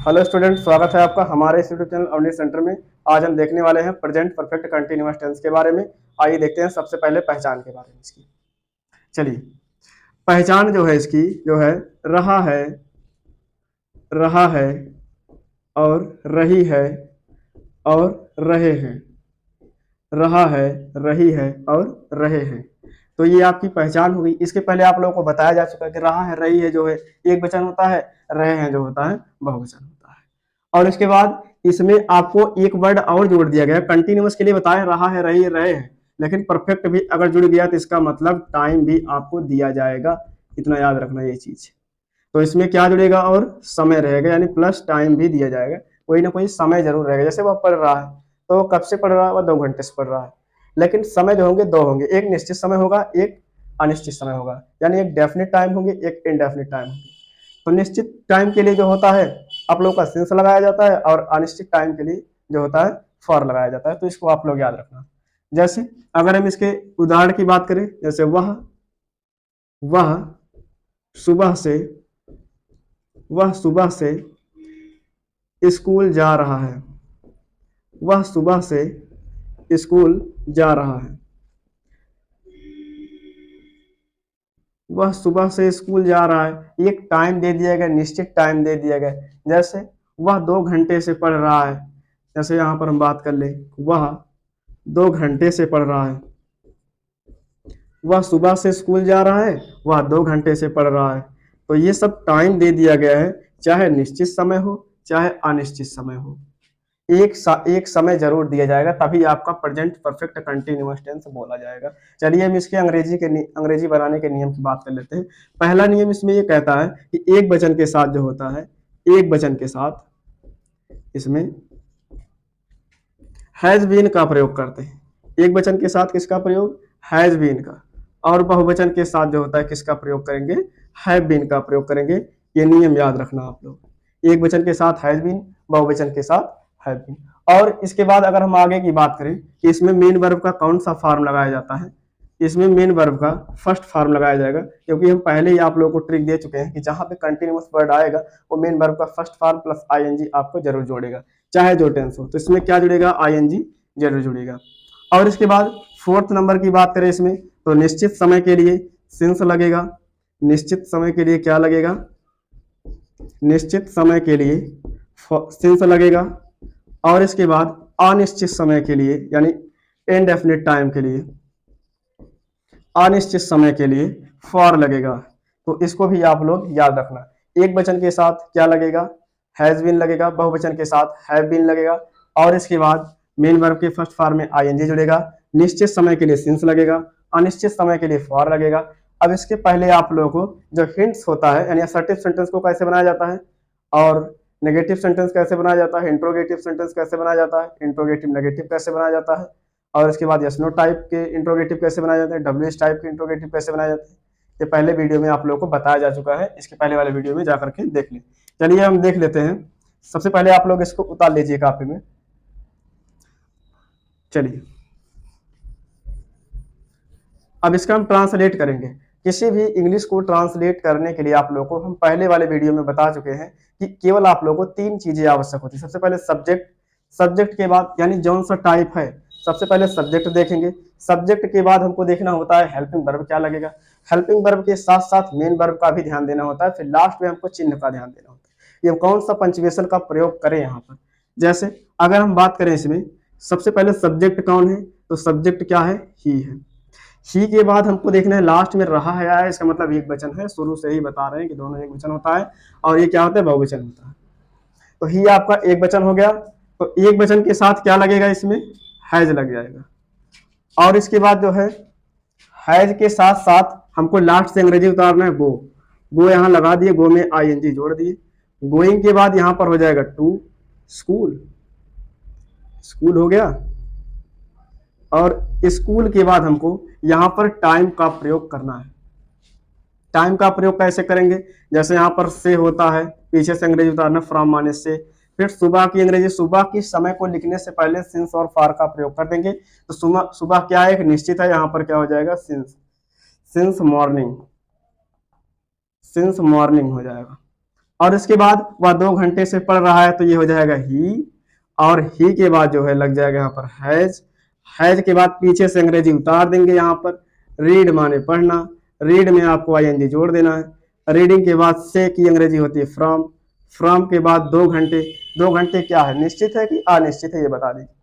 Hello student, स्वागत है आपका हमारे इस यूट्यूब चैनल अर्निंग सेंटर में। आज हम देखने वाले हैं प्रेजेंट परफेक्ट कंटिन्यूअस टेंस के बारे में। आइए देखते हैं सबसे पहले पहचान के बारे में इसकी। चलिए, पहचान जो है इसकी जो है रहा है, रहा है और रही है और रहे हैं, रहा है, रही है और रहे हैं। तो ये आपकी पहचान हुई। इसके पहले आप लोगों को बताया जा चुका है कि रहा है, रही है जो है एक वचन होता है, रहे हैं जो होता है बहुवचन होता है। और इसके बाद इसमें आपको एक वर्ड और जोड़ दिया गया। कंटिन्यूअस के लिए बताया रहा है, रही है, रहे हैं, लेकिन परफेक्ट भी अगर जुड़ गया तो इसका मतलब टाइम भी आपको दिया जाएगा। इतना याद रखना ये चीज। तो इसमें क्या जुड़ेगा और समय रहेगा, यानी प्लस टाइम भी दिया जाएगा। कोई ना कोई समय जरूर रहेगा। जैसे वह पढ़ रहा है तो कब से पढ़ रहा है, वह 2 घंटे से पढ़ रहा है, लेकिन समय जो होंगे दो होंगे, एक निश्चित समय होगा, एक अनिश्चित समय होगा। यानी एक डेफिनेट टाइम होंगे, एक इनडेफिनेट टाइम होंगे। तो निश्चित टाइम के लिए जो होता है आप लोग का सिंस लगाया जाता है, और अनिश्चित टाइम के लिए जो होता है फॉर लगाया जाता है। तो इसको आप लोग याद रखना। जैसे अगर हम इसके उदाहरण की बात करें, जैसे वह सुबह से वह सुबह से स्कूल जा रहा है, वह सुबह से स्कूल जा रहा है, वह सुबह से स्कूल जा रहा है। एक टाइम दे दिया गया, निश्चित टाइम दे दिया गया। जैसे वह 2 घंटे से पढ़ रहा है, जैसे यहां पर हम बात कर ले, वह 2 घंटे से पढ़ रहा है, वह सुबह से स्कूल जा रहा है, वह 2 घंटे से पढ़ रहा है। तो ये सब टाइम दे दिया गया है, चाहे निश्चित समय हो चाहे अनिश्चित समय हो। एक समय जरूर दिया जाएगा, तभी आपका प्रेजेंट परफेक्ट कंटिन्यूअस टेंस बोला जाएगा। चलिए हम इसके अंग्रेजी बनाने के नियम की बात कर लेते हैं। पहला नियम इसमें ये कहता है कि एक वचन के साथ जो होता है, एक वचन के साथ इसमें हैज बीन का प्रयोग करते हैं। एक वचन के साथ किसका प्रयोग, हैज बीन का। और बहुवचन के साथ जो होता है किसका प्रयोग करेंगे, हैव बीन का प्रयोग करेंगे। ये नियम याद रखना आप लोग। एक वचन के साथ हैज बीन, बहुवचन के साथ हैव बीन। और इसके बाद अगर हम आगे की बात करें कि इसमें मेन वर्ब का कौन सा फॉर्म लगाया जाता है, इसमें मेन वर्ब का फर्स्ट फॉर्म लगाया जाएगा, क्योंकि हम पहले ही आप लोगों को ट्रिक दे चुके हैं कि जहां पे कंटिन्यूअस वर्ड आएगा वो मेन वर्ब का फर्स्ट फॉर्म प्लस आईएनजी आपको जरूर जोड़ेगा, चाहे जो टेंस हो। तो इसमें क्या जुड़ेगा, आईएनजी जरूर जुड़ेगा। और इसके बाद फोर्थ नंबर की बात करें इसमें, तो निश्चित समय के लिए सिंस लगेगा। निश्चित समय के लिए क्या लगेगा, निश्चित समय के लिए सिंस लगेगा। और इसके बाद अनिश्चित समय के लिए, यानी इनडेफिनिट टाइम के लिए, अनिश्चित समय के लिए फॉर लगेगा। तो इसको भी आप लोग याद रखना। एक वचन के साथ क्या लगेगा, हैज बीन लगेगा, बहुवचन के साथ हैव बीन लगेगा, और इसके बाद मेन वर्ब के फर्स्ट फॉर्म में आईएनजी जुड़ेगा। निश्चित समय के लिए सिंस लगेगा, अनिश्चित समय के लिए फॉर लगेगा। अब इसके पहले आप लोगों को जो हिंट्स होता है, यानी असर्टिव सेंटेंस को कैसे बनाया जाता है, और नेगेटिव सेंटेंस कैसे बनाया जाता है, इंट्रोगेटिव सेंटेंस कैसे बनाया जाता है, इंट्रोगेटिव नेगेटिव कैसे बनाया जाता है, और इसके बाद यस नो टाइप के इंट्रोगेटिव कैसे बनाए जाते हैं, डब्ल्यू एच टाइप के इंट्रोगेटिव कैसे बनाए जाते हैं, ये पहले वीडियो में आप लोगों को बताया जा चुका है। इसके पहले वाले वीडियो में जाकर के देख लें। चलिए हम देख लेते हैं। सबसे पहले आप लोग इसको उतार लीजिए कॉपी में। चलिए अब इसका हम ट्रांसलेट करेंगे। किसी भी इंग्लिश को ट्रांसलेट करने के लिए आप लोगों को हम पहले वाले वीडियो में बता चुके हैं कि केवल आप लोगों को 3 चीजें आवश्यक होती है। सबसे पहले सब्जेक्ट, सब्जेक्ट के बाद यानी जौन सा टाइप है, सबसे पहले सब्जेक्ट देखेंगे। सब्जेक्ट के बाद हमको देखना होता है हेल्पिंग वर्ब क्या लगेगा। हेल्पिंग वर्ब के साथ साथ मेन वर्ब का भी ध्यान देना होता है। फिर लास्ट में हमको चिन्ह का ध्यान देना होता है, ये कौन सा पंक्चुएशन का प्रयोग करें यहाँ पर। जैसे अगर हम बात करें इसमें, सबसे पहले सब्जेक्ट कौन है, तो सब्जेक्ट क्या है, ही है। ही के बाद हमको देखना है लास्ट में रहा है आया, इसका मतलब एक वचन है। शुरू से ही बता रहे हैं कि दोनों एक वचन होता है, और ये क्या होता है, बहुवचन होता है। तो ही आपका एक वचन हो गया। तो एक वचन के साथ क्या लगेगा, इसमें हैज लग जाएगा। और इसके बाद जो है हैज के साथ साथ हमको लास्ट से अंग्रेजी उतारना है, गो। गो यहाँ लगा दिए, गो में आईएनजी जोड़ दिए। गोइंग के बाद यहाँ पर हो जाएगा टू, स्कूल, स्कूल हो गया। और स्कूल के बाद हमको यहां पर टाइम का प्रयोग करना है। टाइम का प्रयोग कैसे करेंगे, जैसे यहां पर से होता है, पीछे से अंग्रेजी उतारना, फ्रॉम माने से। फिर सुबह की अंग्रेजी, सुबह की समय को लिखने से पहले सिंस और फार का प्रयोग कर देंगे। तो सुबह क्या है, एक निश्चित है, यहां पर क्या हो जाएगा, since, since morning, since morning हो जाएगा। और इसके बाद वह 2 घंटे से पढ़ रहा है तो ये हो जाएगा ही, और ही के बाद जो है लग जाएगा यहाँ पर हैज, हैज के बाद पीछे से अंग्रेजी उतार देंगे यहाँ पर, रीड माने पढ़ना, रीड में आपको आईएनजी जोड़ देना है, रीडिंग के बाद से की अंग्रेजी होती है फ्रॉम, फ्रॉम के बाद 2 घंटे, 2 घंटे क्या है, निश्चित है कि अनिश्चित है ये बता दीजिए।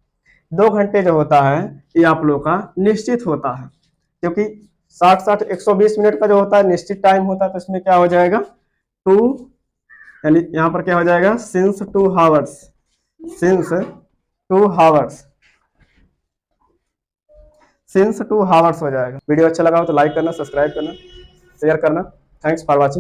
2 घंटे जो होता है ये आप लोग का निश्चित होता है, क्योंकि 60 120 मिनट का जो होता है निश्चित टाइम होता है, तो इसमें क्या हो जाएगा 2, यानी यहाँ पर क्या हो जाएगा since 2 hours, since 2 hours, since 2 hours हो जाएगा। वीडियो अच्छा लगा हो तो लाइक करना, सब्सक्राइब करना, शेयर करना। Thanks for watching.